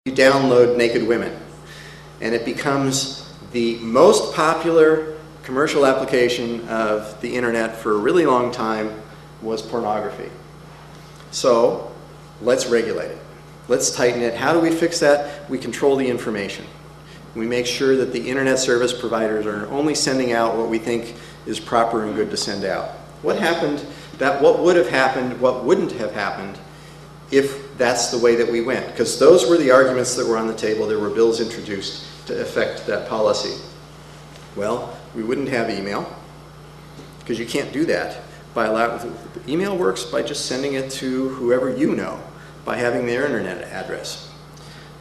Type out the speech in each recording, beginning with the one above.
you download naked women, and it becomes the most popular commercial application of the internet for a really long time was pornography. So let's regulate it. Let's tighten it. How do we fix that? We control the information. We make sure that the internet service providers are only sending out what we think is proper and good to send out. What happened, what would have happened, what wouldn't have happened if that's the way that we went? Because those were the arguments that were on the table. There were bills introduced to affect that policy. Well, we wouldn't have email, because you can't do that. Email works by just sending it to whoever you know, by having their internet address.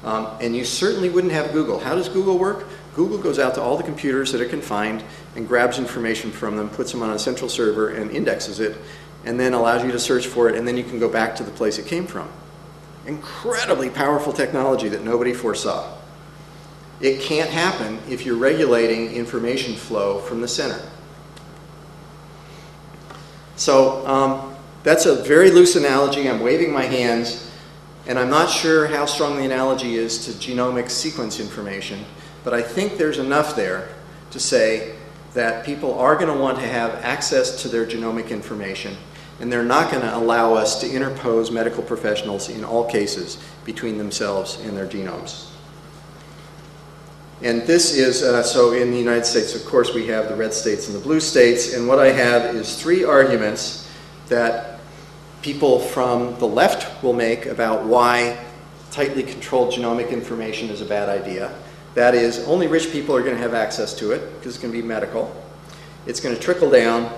And you certainly wouldn't have Google. How does Google work? Google goes out to all the computers that it can find and grabs information from them, puts them on a central server and indexes it, and then allows you to search for it, and then you can go back to the place it came from. Incredibly powerful technology that nobody foresaw. It can't happen if you're regulating information flow from the center. So that's a very loose analogy. I'm waving my hands, and I'm not sure how strong the analogy is to genomic sequence information, but I think there's enough there to say that people are going to want to have access to their genomic information, and they're not going to allow us to interpose medical professionals in all cases between themselves and their genomes. And this is, so in the United States, of course, we have the red states and the blue states, and what I have is 3 arguments that people from the left will make about why tightly controlled genomic information is a bad idea. That is, only rich people are going to have access to it, because it's going to be medical. It's going to trickle down,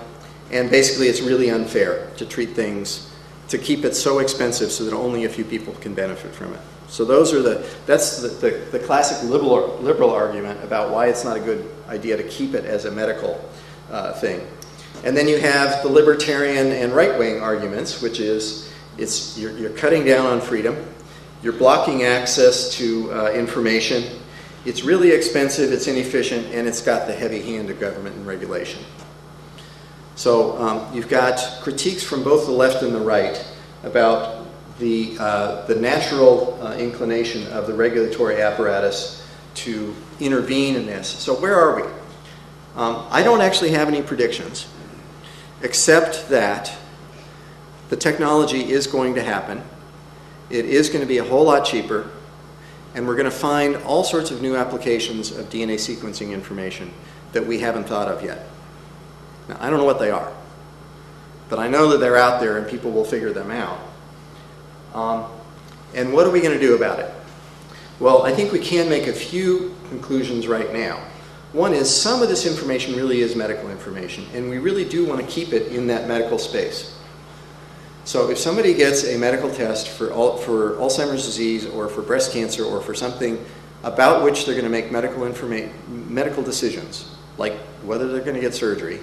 and basically it's really unfair to treat things, to keep it so expensive so that only a few people can benefit from it. So those are that's the classic liberal argument about why it's not a good idea to keep it as a medical thing. And then you have the libertarian and right-wing arguments, which is you're cutting down on freedom, you're blocking access to information, it's really expensive, it's inefficient, and it's got the heavy hand of government and regulation. So you've got critiques from both the left and the right about the natural inclination of the regulatory apparatus to intervene in this. So where are we? I don't actually have any predictions, except that the technology is going to happen. It is going to be a whole lot cheaper, and we're going to find all sorts of new applications of DNA sequencing information that we haven't thought of yet. Now, I don't know what they are, but I know that they're out there and people will figure them out. And what are we going to do about it? Well, I think we can make a few conclusions right now. One is some of this information really is medical information, and we really do want to keep it in that medical space. So if somebody gets a medical test for Alzheimer's disease or for breast cancer or for something about which they're going to make medical decisions, like whether they're going to get surgery,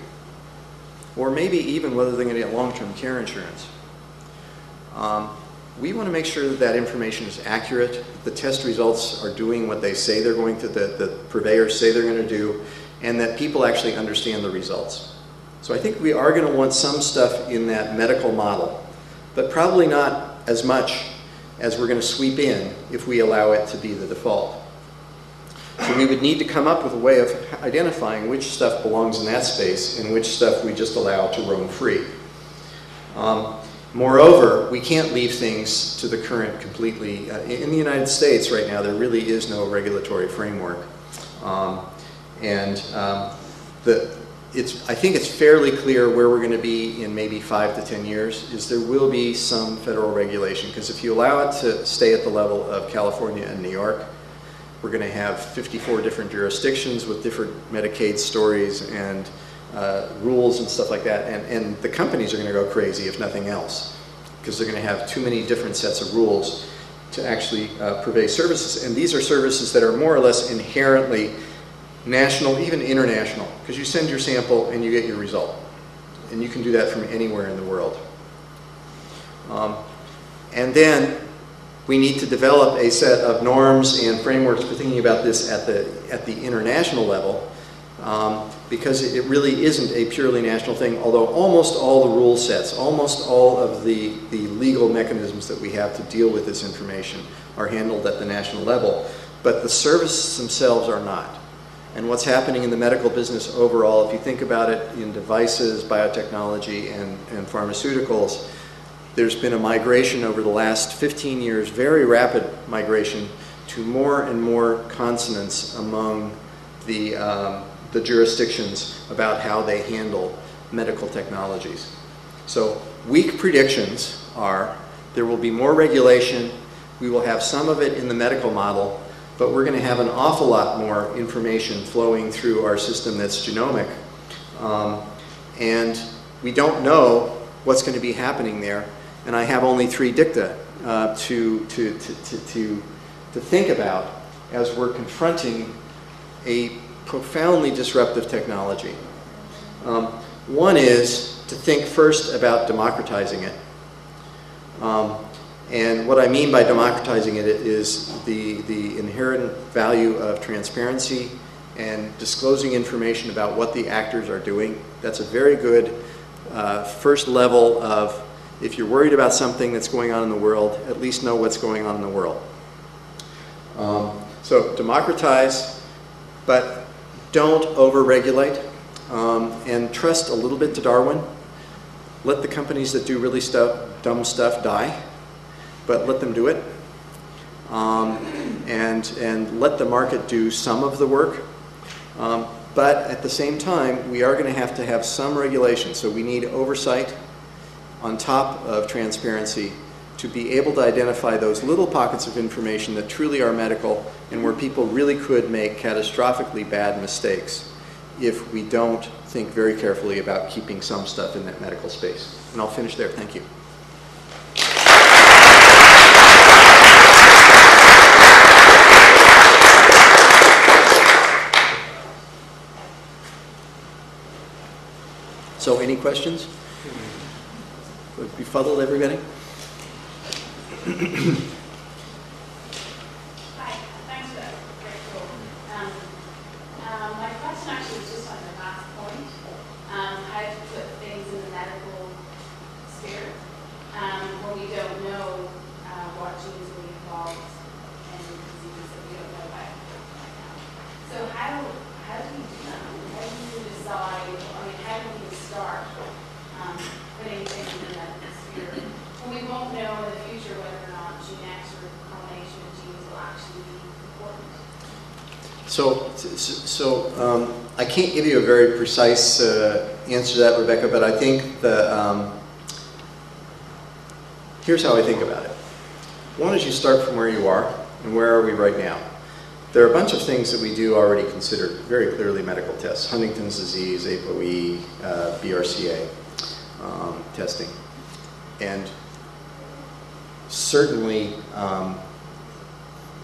or maybe even whether they're going to get long-term care insurance, we want to make sure that that information is accurate, the test results are doing what they say they're going to, the purveyors say they're going to do, and that people actually understand the results. So I think we are going to want some stuff in that medical model, but probably not as much as we're going to sweep in if we allow it to be the default. So we would need to come up with a way of identifying which stuff belongs in that space and which stuff we just allow to roam free. Moreover, we can't leave things to the current completely. In the United States right now, there really is no regulatory framework. I think it's fairly clear where we're going to be in maybe 5 to 10 years, is there will be some federal regulation, because if you allow it to stay at the level of California and New York, we're going to have 54 different jurisdictions with different Medicaid stories and rules and stuff like that, and the companies are going to go crazy if nothing else, because they're going to have too many different sets of rules to actually purvey services, and these are services that are more or less inherently national, even international, because you send your sample and you get your result, and you can do that from anywhere in the world. And then we need to develop a set of norms and frameworks for thinking about this at the international level. because it really isn't a purely national thing, although almost all the rule sets, almost all of the legal mechanisms that we have to deal with this information are handled at the national level, but the services themselves are not. And what's happening in the medical business overall, if you think about it in devices, biotechnology, and pharmaceuticals, there's been a migration over the last 15 years, very rapid migration, to more and more consonance among the jurisdictions about how they handle medical technologies. So weak predictions are there will be more regulation, we will have some of it in the medical model, but we're going to have an awful lot more information flowing through our system that's genomic. And we don't know what's going to be happening there. And I have only 3 dicta to think about as we're confronting a profoundly disruptive technology. One is to think first about democratizing it. And what I mean by democratizing it is the inherent value of transparency and disclosing information about what the actors are doing. That's a very good first level of, if you're worried about something that's going on in the world, at least know what's going on in the world. So democratize, but don't over-regulate, and trust a little bit to Darwin. Let the companies that do really dumb stuff die, but let them do it. And let the market do some of the work. But at the same time, we are going to have some regulation. So we need oversight on top of transparency to be able to identify those little pockets of information that truly are medical and where people really could make catastrophically bad mistakes if we don't think very carefully about keeping some stuff in that medical space. And I'll finish there. Thank you. So any questions? Befuddled everybody? Hi, thanks for that. Very cool. My question actually is just on the last point, how to put things in the medical sphere when we don't know what genes will be involved in diseases that we don't know about right now. So how do you do that? How do you decide, how do we start putting things in the medical sphere when we won't know in the future whether or not genetics or combination of genes will actually be important? So I can't give you a very precise answer to that, Rebecca, but I think here's how I think about it. One is you start from where you are, and where are we right now? There are a bunch of things that we do already considered very clearly medical tests: Huntington's disease, ApoE, BRCA testing. And certainly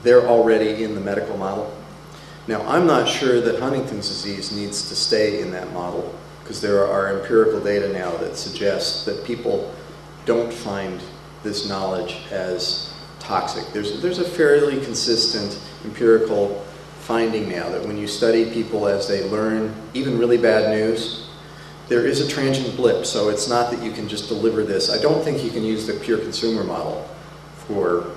they're already in the medical model. Now, I'm not sure that Huntington's disease needs to stay in that model, because there are empirical data now that suggests that people don't find this knowledge as toxic. There's a fairly consistent empirical finding now that when you study people as they learn even really bad news, there is a transient blip. So it's not that you can just deliver this. I don't think you can use the pure consumer model for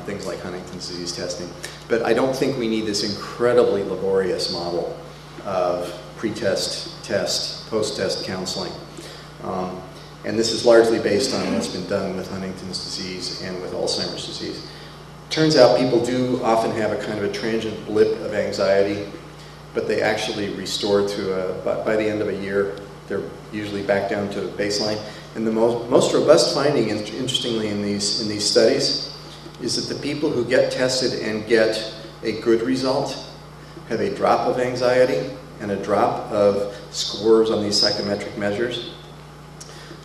things like Huntington's disease testing. But I don't think we need this incredibly laborious model of pre-test, test, post-test counseling. And this is largely based on what's been done with Huntington's disease and with Alzheimer's disease. Turns out people do often have a kind of a transient blip of anxiety, but they actually restore to by the end of a year, they're usually back down to baseline. And the most robust finding, interestingly, in these studies, is that the people who get tested and get a good result have a drop of anxiety and a drop of scores on these psychometric measures.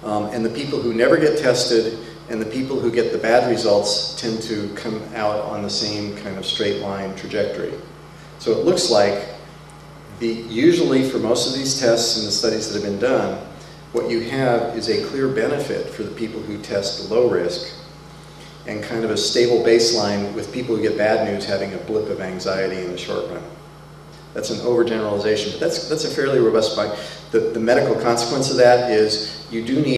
And the people who never get tested and the people who get the bad results tend to come out on the same kind of straight line trajectory. So it looks like usually for most of these tests and the studies that have been done, what you have is a clear benefit for the people who test low risk and kind of a stable baseline with people who get bad news having a blip of anxiety in the short run. That's an overgeneralization, but that's a fairly robust spike. The medical consequence of that is you do need